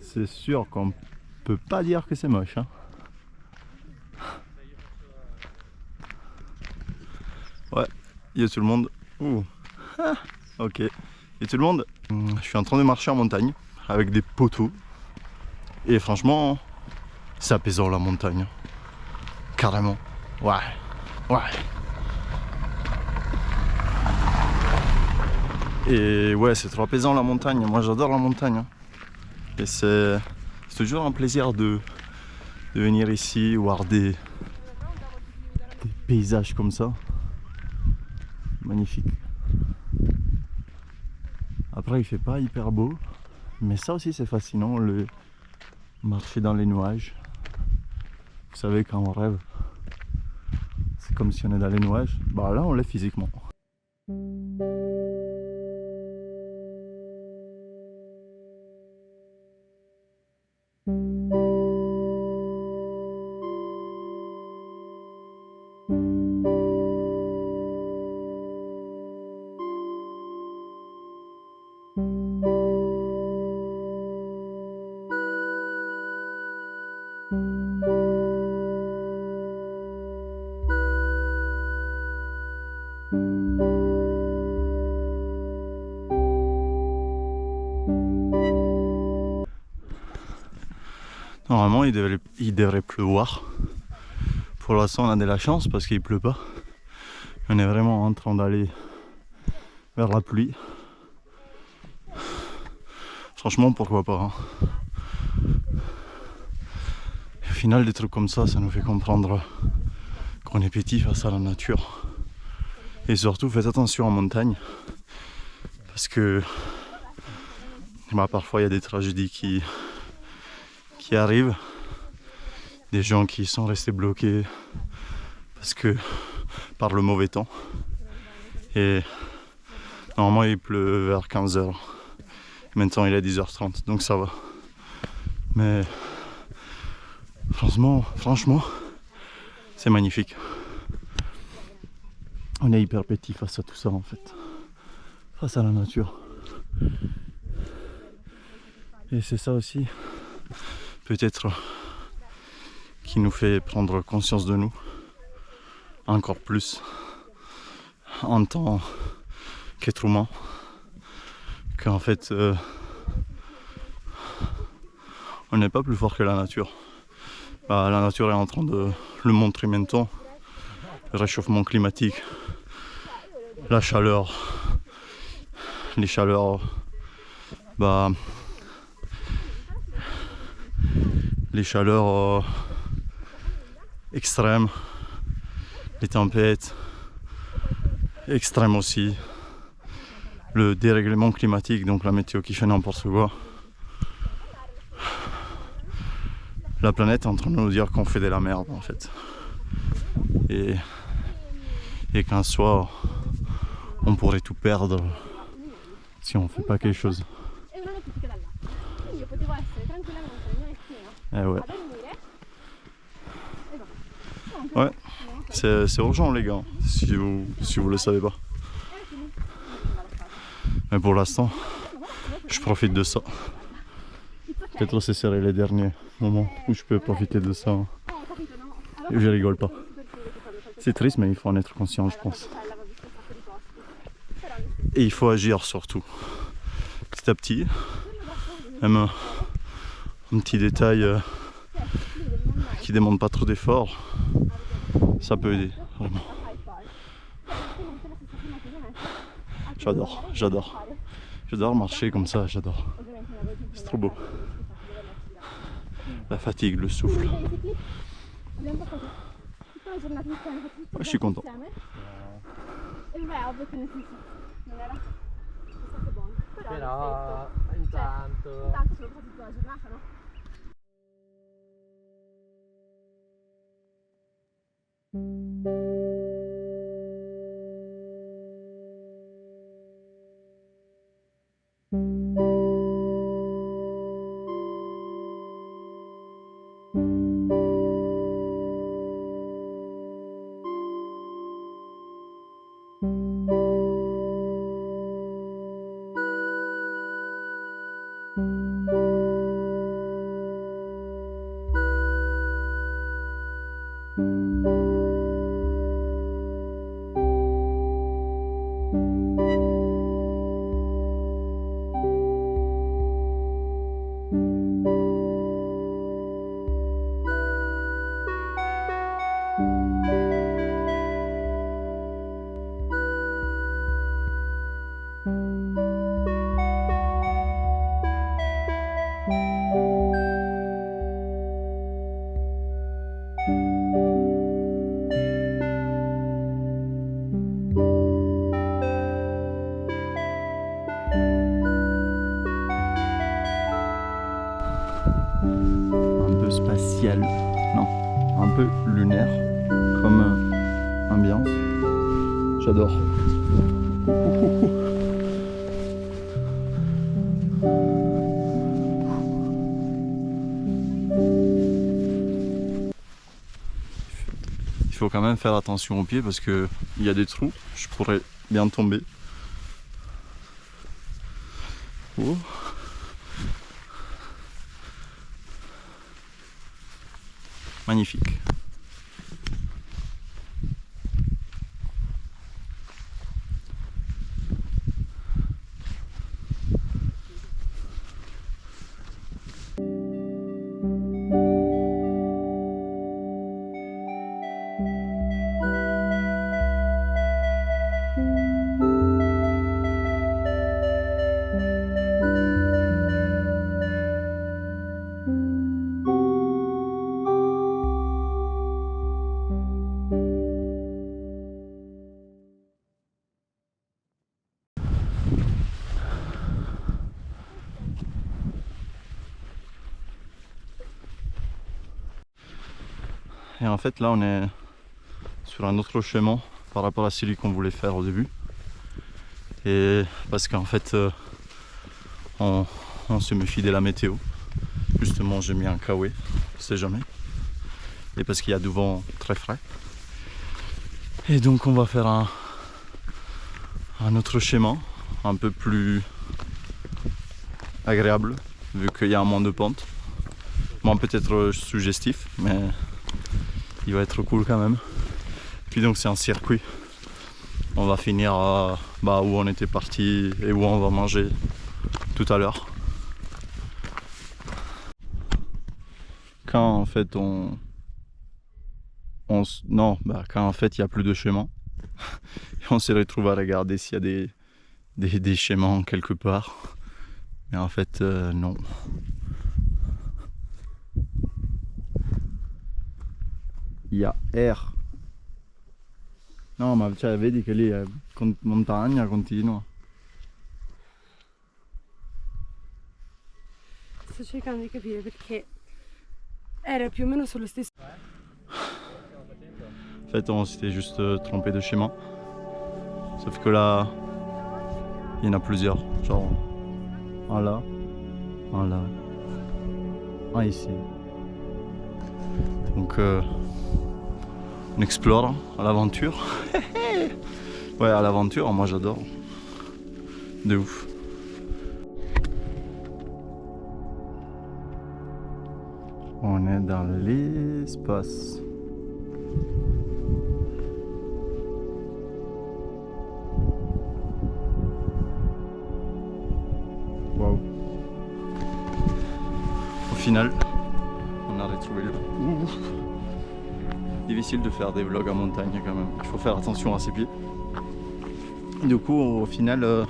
C'est sûr qu'on peut pas dire que c'est moche, hein. Ouais, il y a tout le monde. Ouh. Ah, ok. Il y a tout le monde. Je suis en train de marcher en montagne avec des poteaux. Et franchement, c'est apaisant la montagne. Carrément. Ouais. Ouais. Et ouais, c'est trop apaisant la montagne. Moi j'adore la montagne, hein. Et c'est toujours un plaisir de venir ici, voir des paysages comme ça. Magnifique. Après il fait pas hyper beau, mais ça aussi c'est fascinant, le marcher dans les nuages. Vous savez, quand on rêve, c'est comme si on est dans les nuages. Bah là on l'est physiquement. Normalement il devrait pleuvoir. Pour l'instant on a de la chance parce qu'il pleut pas. On est vraiment en train d'aller vers la pluie. Franchement pourquoi pas, hein. Et au final des trucs comme ça nous fait comprendre qu'on est petit face à la nature. Et surtout faites attention en montagne. Parce que bah, parfois il y a des tragédies qui arrivent. Des gens qui sont restés bloqués parce que par le mauvais temps. Et normalement il pleut vers 15h. Maintenant il est 10h30, donc ça va. Mais franchement, c'est magnifique. On est hyper petit face à tout ça en fait. Face à la nature. Et c'est ça aussi, peut-être, qui nous fait prendre conscience de nous. Encore plus en tant qu'être humain. Qu'en fait, on n'est pas plus fort que la nature. Bah, la nature est en train de le montrer maintenant. Le réchauffement climatique, la chaleur, les chaleurs, bah, les chaleurs extrêmes, les tempêtes extrêmes aussi, le dérèglement climatique, donc la météo qui fait n'importe quoi. La planète est en train de nous dire qu'on fait de la merde en fait. Et qu'un soir on pourrait tout perdre si on fait pas quelque chose. Eh ouais. Ouais, c'est urgent les gars, si vous le savez pas. Mais pour l'instant, je profite de ça. Peut-être ce serait les derniers moments où je peux profiter de ça. Et je rigole pas. C'est triste mais il faut en être conscient je pense. Et il faut agir surtout. Petit à petit. Même un petit détail qui demande pas trop d'efforts. Ça peut aider, vraiment. J'adore marcher comme ça, j'adore. C'est trop beau. La fatigue, le souffle. Ouais, je suis content. Però intanto peu lunaire comme ambiance. J'adore. Il faut quand même faire attention aux pieds parce que il y a des trous, je pourrais bien tomber. Oh. Magnifique. Et en fait là on est sur un autre chemin par rapport à celui qu'on voulait faire au début. Et parce qu'en fait on se méfie de la météo. Justement j'ai mis un kawaii, je sais jamais. Et parce qu'il y a du vent très frais. Et donc on va faire un autre schéma, un peu plus agréable, vu qu'il y a un moins de pente. Moins peut-être suggestif, mais il va être cool quand même. Puis donc c'est un circuit. On va finir où on était parti et où on va manger tout à l'heure. Quand en fait quand en fait il n'y a plus de chemin. Et on se retrouve à regarder s'il y a des chemins quelque part. Mais en fait non. Il y a R. No, ma cioè, vedi che lì è montagna continua. Sto cercando di capire perché era più o meno sullo stesso. En fait, on s'était juste trompé de schéma. Sauf que là, il y en a plusieurs. Genre, un là, un ici. Donc, on explore à l'aventure. Ouais, à l'aventure, moi j'adore. De ouf. On est dans l'espace. Waouh. Au final, on a retrouvé le... Ouf. Difficile de faire des vlogs en montagne quand même. Il faut faire attention à ses pieds. Du coup, au final,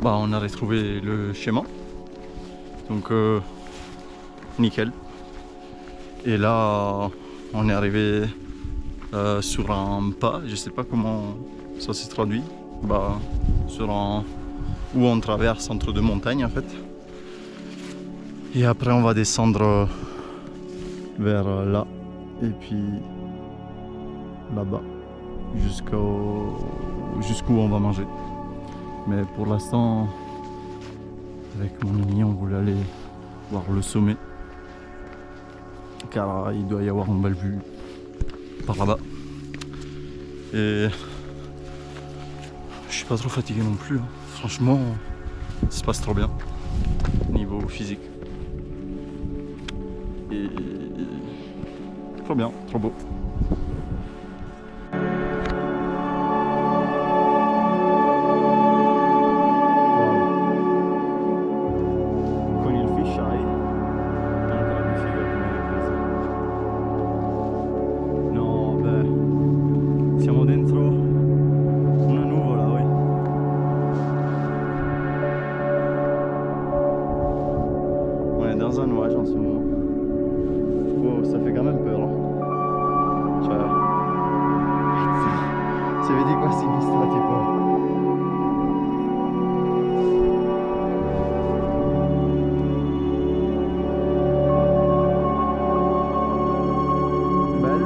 on a retrouvé le schéma. Donc, nickel. Et là, on est arrivé sur un pas. Je sais pas comment ça se traduit. Sur un où on traverse entre deux montagnes en fait. Et après, on va descendre vers là et puis là-bas jusqu'où on va manger. Mais pour l'instant, avec mon ami, on voulait aller voir le sommet car il doit y avoir une belle vue par là-bas. Et je suis pas trop fatigué non plus, hein. Franchement, ça se passe trop bien niveau physique. Et trop bien, trop beau. Dans un nuage en ce moment. Oh, ça fait quand même peur. Cioè, se vedi qua a sinistra tipo bello.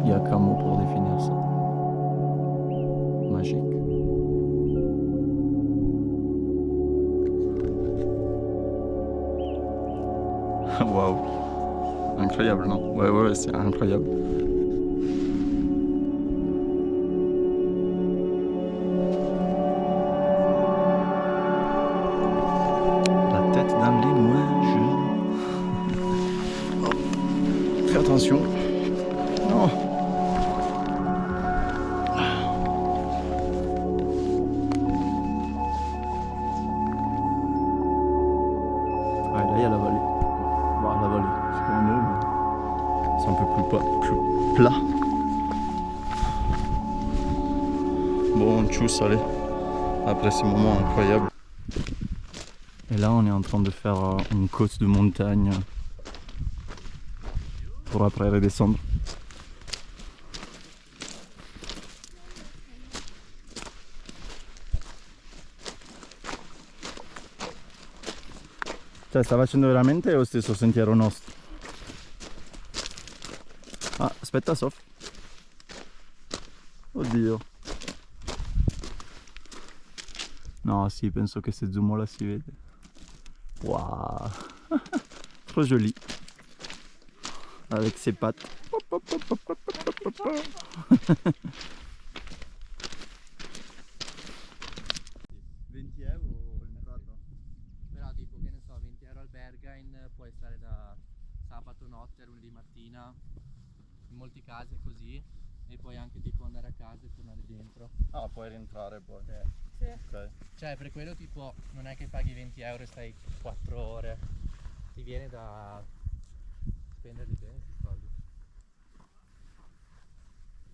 Il n'y a qu'un mot pour définir ça. Magique. Waouh. Incroyable, non? Ouais, c'est incroyable. La tête dans les nuages. Oh. Fais attention. Non. Ouais, là il y a la vallée. Bon, la vallée, c'est pas un mot, mais c'est un peu plus plat. Bon, tchuss, allez. Après ces moments incroyables. Et là, on est en train de faire une côte de montagne pour après redescendre. Cioè, sta facendo veramente lo stesso sentiero nostro? Ah, aspetta Sof. Oddio. No, sì, penso che se zoomo là si vede. Wow. Trop joli. Avec ses pattes. 20 euro l'entrata. Però tipo che ne so, 20 euro al Berghain, puoi stare da sabato notte a lunedì mattina, in molti casi è così, e puoi anche tipo andare a casa e tornare dentro. Ah, puoi rientrare poi. Sì. Ok. Cioè per quello tipo non è che paghi 20 euro e stai 4 ore, ti viene da spenderli bene questi soldi.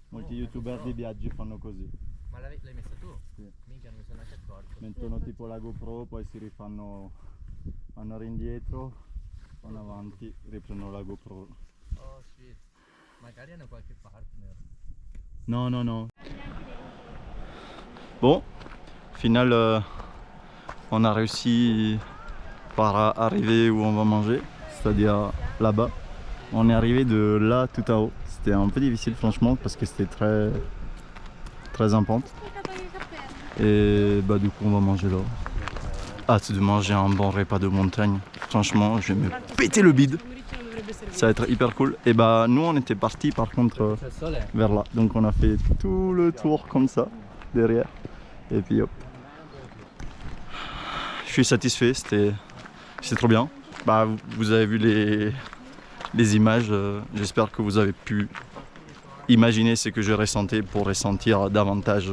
Molti youtuber di viaggi fanno così. Ma l'hai messa tu? Sì. Minchia, non mi sono neanche accorto. Mettono tipo la GoPro, poi si rifanno, vanno indietro, vanno avanti, riprendono la GoPro. Oh shit, magari hanno qualche partner. Non. Bon, au final, on a réussi par arriver où on va manger, c'est-à-dire là-bas. On est arrivé de là tout en haut. C'était un peu difficile franchement parce que c'était très en pente. Et bah du coup on va manger là. Hâte de manger un bon repas de montagne. Franchement, je vais me péter le bide. Ça va être hyper cool. Et bah nous on était partis par contre C'è il sole? vers là. Donc on a fait tout le tour comme ça, derrière. Et puis hop. Je suis satisfait, c'était trop bien. Bah, vous avez vu les images, j'espère que vous avez pu imaginer ce que je ressentais pour ressentir davantage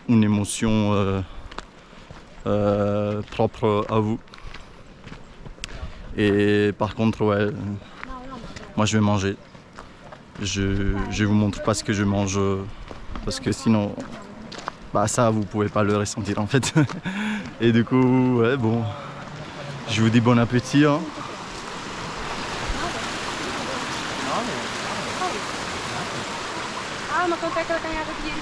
une émotion propre à vous. Et par contre, ouais, moi je vais manger. Je vous montre pas ce que je mange parce que sinon, bah ça vous pouvez pas le ressentir en fait. Et du coup, ouais, bon, je vous dis bon appétit. Hein. Ah, ma quant'è che la cagnata di ieri?